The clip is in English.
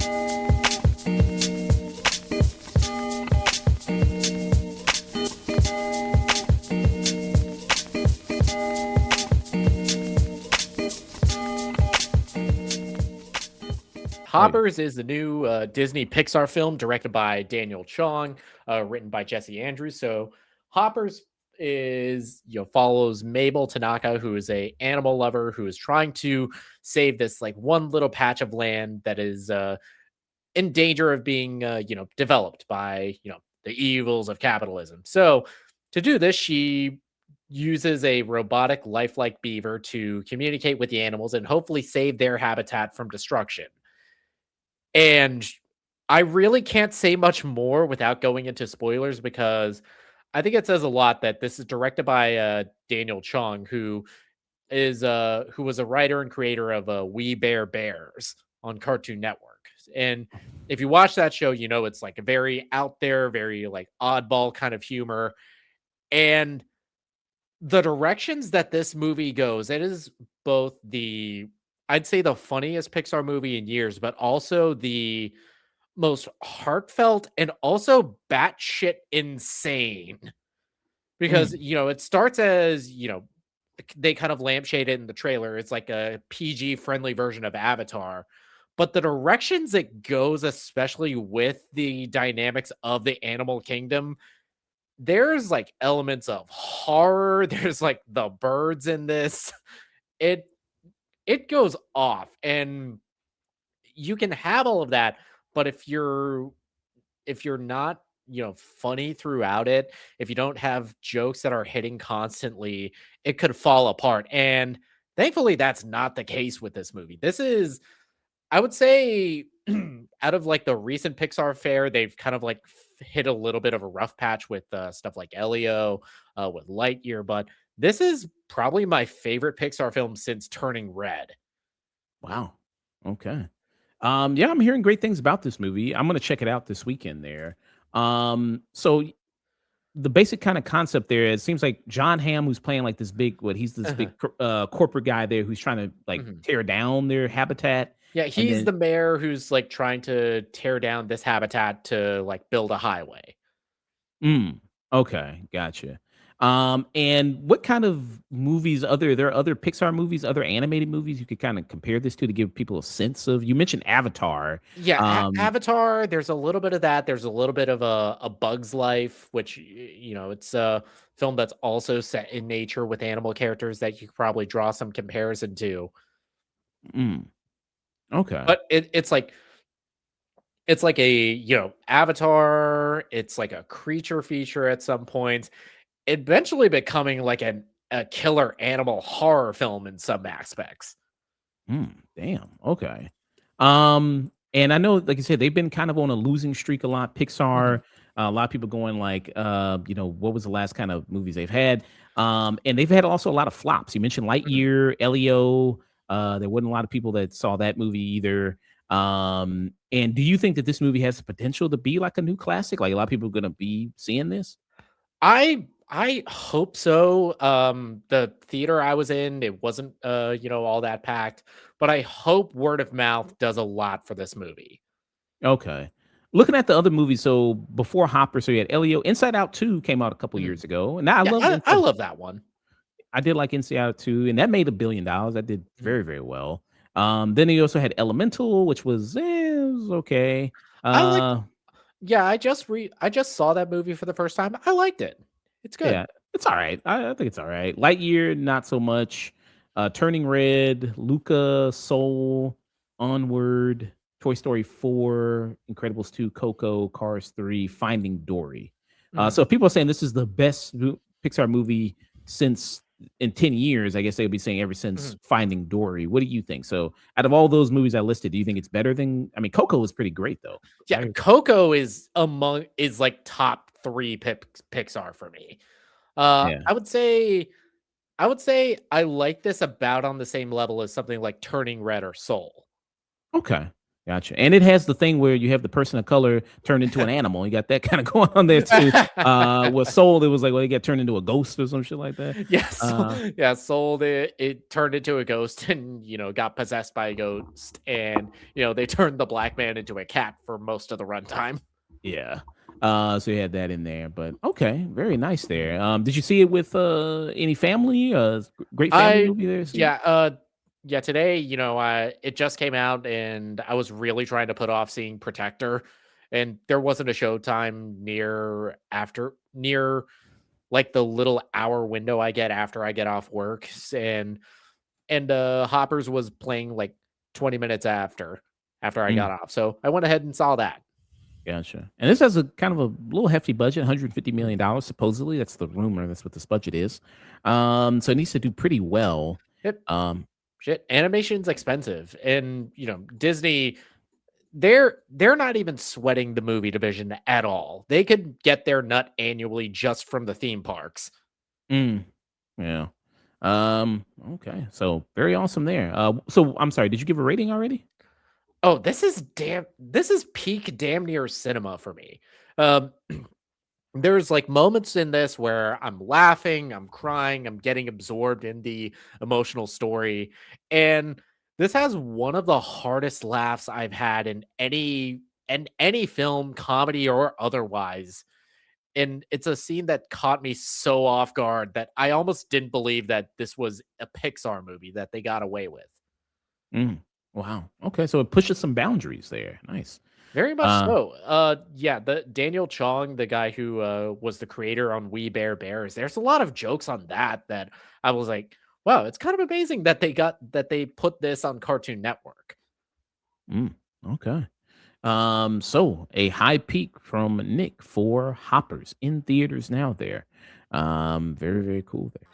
Oh yeah. Hoppers is the new Disney Pixar film directed by Daniel Chong, written by Jesse Andrews. So Hoppers is follows Mabel Tanaka, who is a animal lover who is trying to save this like one little patch of land that is in danger of being developed by the evils of capitalism. So to do this, she uses a robotic lifelike beaver to communicate with the animals and hopefully save their habitat from destruction. And I really can't say much more without going into spoilers because I think it says a lot that this is directed by Daniel Chong, who was a writer and creator of We Bear Bears on Cartoon Network. And if you watch that show, it's like a very out there, very like oddball kind of humor. And the directions that this movie goes, it is both I'd say the funniest Pixar movie in years, but also the most heartfelt and also batshit insane because Mm. it starts as they kind of lampshade it in the trailer. It's like a PG friendly version of Avatar, but the directions it goes, especially with the dynamics of the animal kingdom, there's like elements of horror. There's like the birds in this. It it goes off, and you can have all of that, but if you're not, funny throughout it, if you don't have jokes that are hitting constantly, it could fall apart. And thankfully, that's not the case with this movie. This is, I would say, out of like the recent Pixar fare, they've kind of like hit a little bit of a rough patch with stuff like Elio, with Lightyear, but this is probably my favorite Pixar film since Turning Red. Wow. Okay. Yeah, I'm hearing great things about this movie. I'm gonna check it out this weekend there. So the basic kind of concept there, it seems like John Hamm, who's playing like this big, what he's this big corporate guy there who's trying to like Mhm. tear down their habitat, Yeah, and he's then the mayor who's like trying to tear down this habitat to like build a highway. mm, okay, gotcha. And what kind of movies, there are other Pixar movies, other animated movies you could kind of compare this to give people a sense of? You mentioned Avatar. Yeah, Um, Avatar, there's a little bit of that. There's a little bit of a Bug's Life, which it's a film that's also set in nature with animal characters that you could probably draw some comparison to. mm, okay. But it's like a, Avatar, it's like a creature feature at some point, eventually becoming like a killer animal horror film in some aspects. Damn. Okay. And I know, like you said, they've been kind of on a losing streak a lot. Pixar, Mhm, a lot of people going like, what was the last kind of movies they've had? And they've had also a lot of flops. You mentioned mhm. Lightyear, Elio. There wasn't a lot of people that saw that movie either. And do you think that this movie has the potential to be like a new classic? Like a lot of people are going to be seeing this? I hope so. The theater I was in, it wasn't all that packed, but I hope word of mouth does a lot for this movie. Okay. Looking at the other movies, so before Hopper, so you had Elio. Inside Out 2 came out a couple Mhm. years ago, and I Yeah, loved I Inside. love that one. I did like Inside Out 2, and that made $1 billion. That did Mhm. very, very well. Then he also had Elemental, which was, it was okay. I like Uh, Yeah, I just saw that movie for the first time. I liked it. It's good. yeah, it's alright. I think it's alright. Lightyear, not so much. Turning Red, Luca, Soul, Onward, Toy Story 4, Incredibles 2, Coco, Cars 3, Finding Dory. Mhm. So if people are saying this is the best Pixar movie since in 10 years, I guess they would be saying ever since Mhm. Finding Dory. What do you think? So out of all those movies I listed, do you think it's better than, I mean, Coco was pretty great though. Yeah, Coco is like top 3 Pixar for me. Yeah. I would say I like this about on the same level as something like Turning Red or Soul. Okay. Gotcha. And it has the thing where you have the person of color turned into an animal. You got that kind of going on there too. With Soul, it was like, well, he got turned into a ghost or some shit like that. Yeah, so Uh, yeah, sold it. It turned into a ghost and got possessed by a ghost, and they turned the black man into a cat for most of the runtime. yeah. So you had that in there, but okay, very nice there. Did you see it with any family? Great family I movie there. See? Yeah, yeah, today, it just came out and I was really trying to put off seeing Protector, and there wasn't a showtime near like the little hour window I get after I get off work. And Hoppers was playing like 20 minutes after I got off. So I went ahead and saw that. Gotcha. And this has a kind of a little hefty budget, $150 million supposedly. That's the rumor. That's what this budget is. So it needs to do pretty well. Yep. Um, Shit, animation's expensive. And, Disney, they're not even sweating the movie division at all. They could get their nut annually just from the theme parks. mm, yeah. Okay. So very awesome there. So I'm sorry. Did you give a rating already? Oh, this is peak damn near cinema for me. Um there's like moments in this where I'm laughing, I'm crying, I'm getting absorbed in the emotional story. And this has one of the hardest laughs I've had in any film, comedy or otherwise. And it's a scene that caught me so off guard that I almost didn't believe that this was a Pixar movie that they got away with. Mm, wow. Okay. So it pushes some boundaries there. Nice. Very much Uh, so. Yeah, the Daniel Chong, the guy who was the creator on We Bare Bears, there's a lot of jokes on that I was like, wow, it's kind of amazing that they put this on Cartoon Network. mm, okay. So a high peak from Nick for Hoppers in theaters now there. Very, very cool there.